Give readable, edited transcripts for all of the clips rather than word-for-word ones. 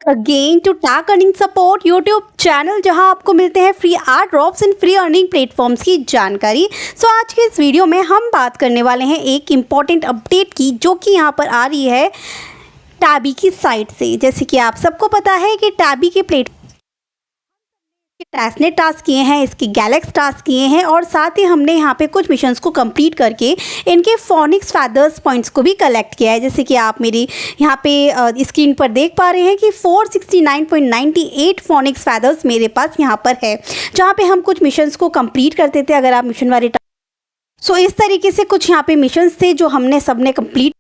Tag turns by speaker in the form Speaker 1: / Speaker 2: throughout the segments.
Speaker 1: Again to tag earning support YouTube channel, जहां आपको मिलते हैं free ad drops and free earning platforms की जानकारी। सो आज के इस वीडियो में हम बात करने वाले हैं एक इम्पॉर्टेंट अपडेट की, जो कि यहां पर आ रही है टैबी की साइट से। जैसे कि आप सबको पता है कि टैबी के प्लेटफॉर्म टैसनेट टास्क किए हैं, इसके गैलेक्स टास्क किए हैं और साथ ही हमने यहाँ पे कुछ मिशंस को कंप्लीट करके इनके फोनिक्स फैदर्स पॉइंट्स को भी कलेक्ट किया है। जैसे कि आप मेरी यहाँ पे स्क्रीन पर देख पा रहे हैं कि 469.98 फोनिक्स फैदर्स मेरे पास यहाँ पर है, जहाँ पे हम कुछ मिशंस को कंप्लीट करते थे। अगर आप मिशन वाले सो इस तरीके से कुछ यहाँ पे मिशंस थे जो हमने सबने कंप्लीट।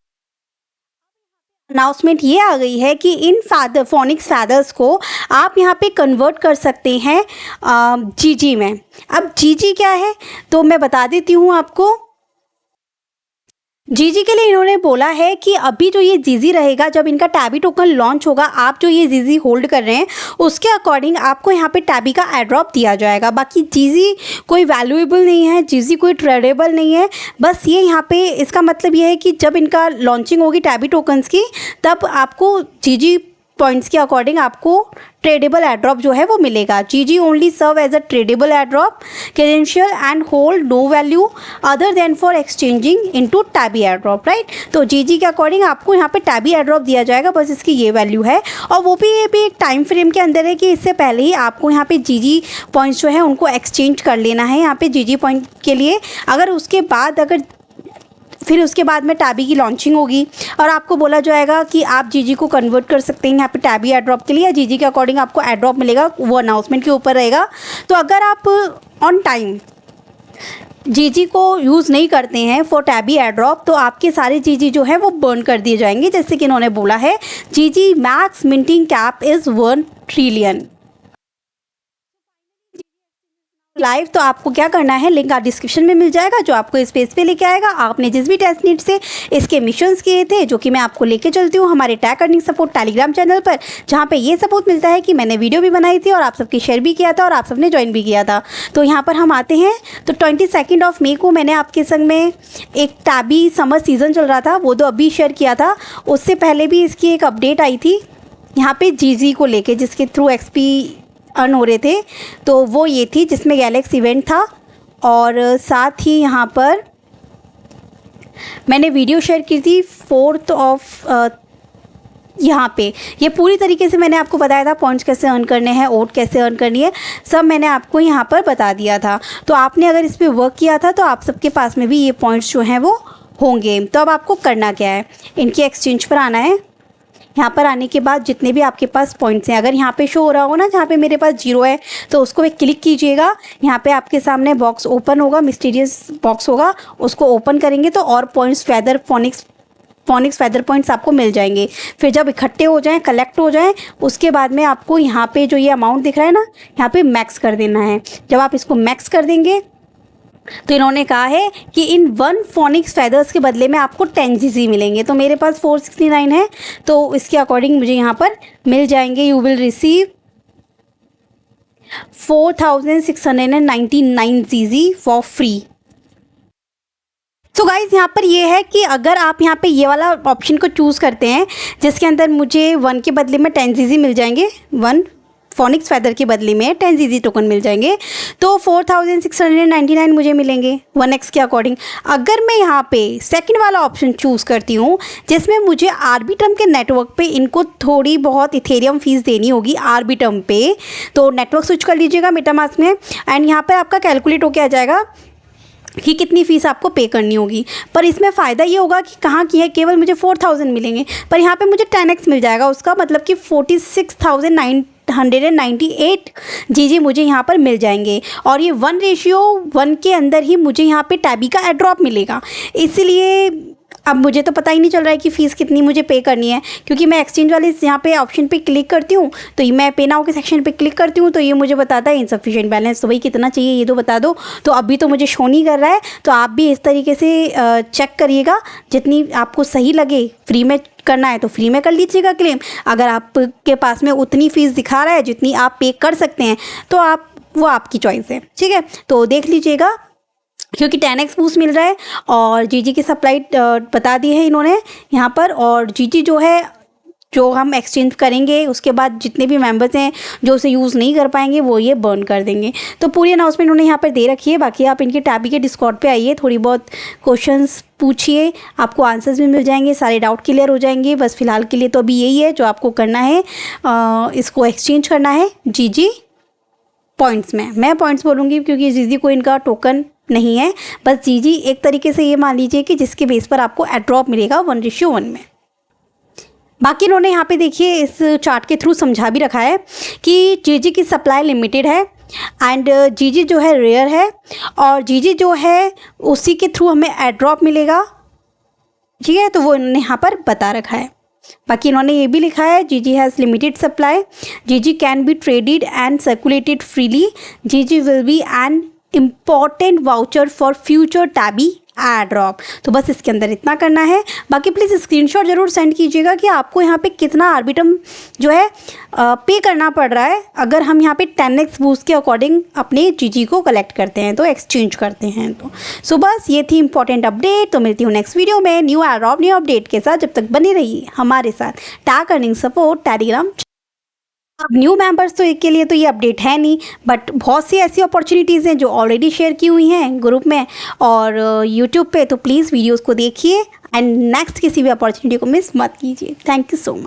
Speaker 1: अनाउंसमेंट ये आ गई है कि इन फोनिक्स फैदर्स को आप यहाँ पे कन्वर्ट कर सकते हैं जीजी में। अब जीजी क्या है तो मैं बता देती हूँ आपको। जीजी के लिए इन्होंने बोला है कि अभी जो ये जीजी रहेगा, जब इनका टैबी टोकन लॉन्च होगा, आप जो ये जीजी होल्ड कर रहे हैं उसके अकॉर्डिंग आपको यहाँ पे टैबी का एड्रॉप दिया जाएगा। बाकी जीजी कोई वैल्यूएबल नहीं है, जीजी कोई ट्रेडेबल नहीं है। बस ये यहाँ पे इसका मतलब ये है कि जब इनका लॉन्चिंग होगी टैबी टोकन्स की, तब आपको जीजी पॉइंट्स के अकॉर्डिंग आपको ट्रेडेबल एड्रॉप जो है वो मिलेगा। GG only serve as a tradable airdrop credential and hold no value other than for exchanging into Tabi airdrop, right. तो जीजी के अकॉर्डिंग आपको यहाँ पे टैबी एड्रॉप दिया जाएगा, बस इसकी ये वैल्यू है। और वो भी ये भी एक टाइम फ्रेम के अंदर है कि इससे पहले ही आपको यहाँ पे जीजी पॉइंट्स जो है उनको एक्सचेंज कर लेना है यहाँ पे जीजी पॉइंट के लिए। अगर उसके बाद फिर उसके बाद में टैबी की लॉन्चिंग होगी और आपको बोला जाएगा कि आप जीजी को कन्वर्ट कर सकते हैं यहाँ पे टैबी एड्रॉप के लिए, या जीजी के अकॉर्डिंग आपको एड्रॉप मिलेगा, वो अनाउंसमेंट के ऊपर रहेगा। तो अगर आप ऑन टाइम जीजी को यूज़ नहीं करते हैं फॉर टैबी एड्रॉप, तो आपके सारे जीजी जो है वो बर्न कर दिए जाएंगे। जैसे कि इन्होंने बोला है जीजी max minting cap is 1 trillion live. तो आपको क्या करना है, लिंक आप डिस्क्रिप्शन में मिल जाएगा, जो आपको इस पेज पे लेके आएगा। आपने जिस भी टेस्टनेट से इसके मिशंस किए थे, जो कि मैं आपको लेके चलती हूँ हमारे tag earning support Telegram channel पर, जहाँ पे ये सपोर्ट मिलता है कि मैंने वीडियो भी बनाई थी और आप सबकी शेयर भी किया था और आप सबने ज्वाइन भी किया था। तो यहाँ पर हम आते हैं तो 22 मई को मैंने आपके संग में एक टैबी समर सीज़न चल रहा था, वो तो अभी शेयर किया था। उससे पहले भी इसकी एक अपडेट आई थी यहाँ पे जीजी को लेके, जिसके थ्रू एक्सपी अर्न हो रहे थे। तो वो ये थी जिसमें गैलेक्स इवेंट था, और साथ ही यहाँ पर मैंने वीडियो शेयर की थी 4 यहाँ पे ये पूरी तरीके से मैंने आपको बताया था पॉइंट्स कैसे अर्न करने हैं, ओट कैसे अर्न करनी है, सब मैंने आपको यहाँ पर बता दिया था। तो आपने अगर इस पर वर्क किया था तो आप सबके पास में भी ये पॉइंट्स जो हैं वो होंगे। तो अब आपको करना क्या है, इनके एक्सचेंज पर आना है। यहाँ पर आने के बाद जितने भी आपके पास पॉइंट्स हैं, अगर यहाँ पे शो हो रहा हो ना जहाँ पे मेरे पास 0 है, तो उसको एक क्लिक कीजिएगा। यहाँ पे आपके सामने बॉक्स ओपन होगा, मिस्टीरियस बॉक्स होगा, उसको ओपन करेंगे तो और पॉइंट्स फोनिक्स फैदर पॉइंट्स आपको मिल जाएंगे। फिर जब इकट्ठे हो जाएं, कलेक्ट हो जाएं, उसके बाद में आपको यहाँ पे जो ये अमाउंट दिख रहा है ना, यहाँ पे मैक्स कर देना है। जब आप इसको मैक्स कर देंगे तो इन्होंने कहा है कि इन 1 फोनिक्स फैदर्स के बदले में आपको 10 जीजी मिलेंगे। तो मेरे पास 469 है, तो इसके अकॉर्डिंग मुझे यहाँ पर मिल जाएंगे। यू विल रिसीव 4699 जीजी फॉर फ्री। तो गाइज़ यहाँ पर ये है कि अगर आप यहाँ पे ये वाला ऑप्शन को चूज़ करते हैं, जिसके अंदर मुझे 1 के बदले में 10 जीजी मिल जाएंगे, 1 फोनिक्स फैदर के बदले में 10 जीजी टोकन मिल जाएंगे, तो 4699 मुझे मिलेंगे 1x के अकॉर्डिंग। अगर मैं यहाँ पे सेकंड वाला ऑप्शन चूज़ करती हूँ, जिसमें मुझे आर्बिट्रम के नेटवर्क पे इनको थोड़ी बहुत इथेरियम फीस देनी होगी आर्बिट्रम पे, तो नेटवर्क स्विच कर लीजिएगा मेटामास्क में, एंड यहाँ पर आपका कैलकुलेट होके आ जाएगा कि कितनी फ़ीस आपको पे करनी होगी। पर इसमें फ़ायदा ये होगा कि कहाँ की है, केवल मुझे 4000 मिलेंगे, पर यहाँ पे मुझे 10x मिल जाएगा उसका, मतलब कि 46,998 जीजी मुझे यहाँ पर मिल जाएंगे। और ये 1:1 के अंदर ही मुझे यहाँ पे टैबी का एड्रॉप मिलेगा। इसलिए अब मुझे तो पता ही नहीं चल रहा है कि फ़ीस कितनी मुझे पे करनी है, क्योंकि मैं एक्सचेंज वाले यहाँ पे ऑप्शन पे क्लिक करती हूँ, तो ये मैं पे नाउ के सेक्शन पे क्लिक करती हूँ, तो ये मुझे बताता है इनसफिशिएंट बैलेंस। तो भाई कितना चाहिए ये तो बता दो। तो अभी तो मुझे शो नहीं कर रहा है, तो आप भी इस तरीके से चेक करिएगा, जितनी आपको सही लगे। फ्री में करना है तो फ्री में कर लीजिएगा क्लेम। अगर आपके पास में उतनी फ़ीस दिखा रहा है जितनी आप पे कर सकते हैं, तो वो आपकी चॉइस है, ठीक है। तो देख लीजिएगा, क्योंकि 10x बूस्ट मिल रहा है और जीजी की सप्लाई बता दी है इन्होंने यहाँ पर। और जीजी जो है जो हम एक्सचेंज करेंगे उसके बाद जितने भी मेंबर्स हैं जो उसे यूज़ नहीं कर पाएंगे वो ये बर्न कर देंगे। तो पूरी अनाउंसमेंट उन्होंने यहाँ पर दे रखी है। बाकी आप इनके टैबी के डिस्कॉर्ड पे आइए, थोड़ी बहुत क्वेश्चंस पूछिए, आपको आंसर्स भी मिल जाएंगे, सारे डाउट क्लियर हो जाएंगे। बस फिलहाल के लिए तो अभी यही है जो आपको करना है, इसको एक्सचेंज करना है जीजी पॉइंट्स में। मैं पॉइंट्स बोलूँगी क्योंकि जीजी को इनका टोकन नहीं है, बस जीजी एक तरीके से ये मान लीजिए कि जिसके बेस पर आपको एड्रॉप मिलेगा 1:1 में। बाकी इन्होंने यहाँ पे देखिए इस चार्ट के थ्रू समझा भी रखा है कि जीजी की सप्लाई लिमिटेड है एंड जीजी जो है रेयर है, और जीजी जो है उसी के थ्रू हमें एड्रॉप मिलेगा, ठीक है। तो वो इन्होंने यहाँ पर बता रखा है। बाकी इन्होंने ये भी लिखा है GG has limited supply, GG can be traded and circulated freely, GG will be an important voucher for future Tabi airdrop. तो बस इसके अंदर इतना करना है। बाकी प्लीज़ स्क्रीनशॉट ज़रूर सेंड कीजिएगा कि आपको यहाँ पे कितना आर्बिटम जो है पे करना पड़ रहा है अगर हम यहाँ पे 10x बूस्ट के अकॉर्डिंग अपने जीजी को कलेक्ट करते हैं, तो एक्सचेंज करते हैं। तो सो बस ये थी इंपॉर्टेंट अपडेट। तो मिलती हूँ नेक्स्ट वीडियो में न्यू एड्रॉप न्यू अपडेट के साथ। जब तक बने रहिए हमारे साथ टैग अर्निंग सपोर्ट टेलीग्राम। अब न्यू मेंबर्स तो के लिए तो ये अपडेट है नहीं, बट बहुत सी ऐसी अपॉर्चुनिटीज़ हैं जो ऑलरेडी शेयर की हुई हैं ग्रुप में और यूट्यूब पे। तो प्लीज़ वीडियोस को देखिए एंड नेक्स्ट किसी भी अपॉर्चुनिटी को मिस मत कीजिए। Thank you so much.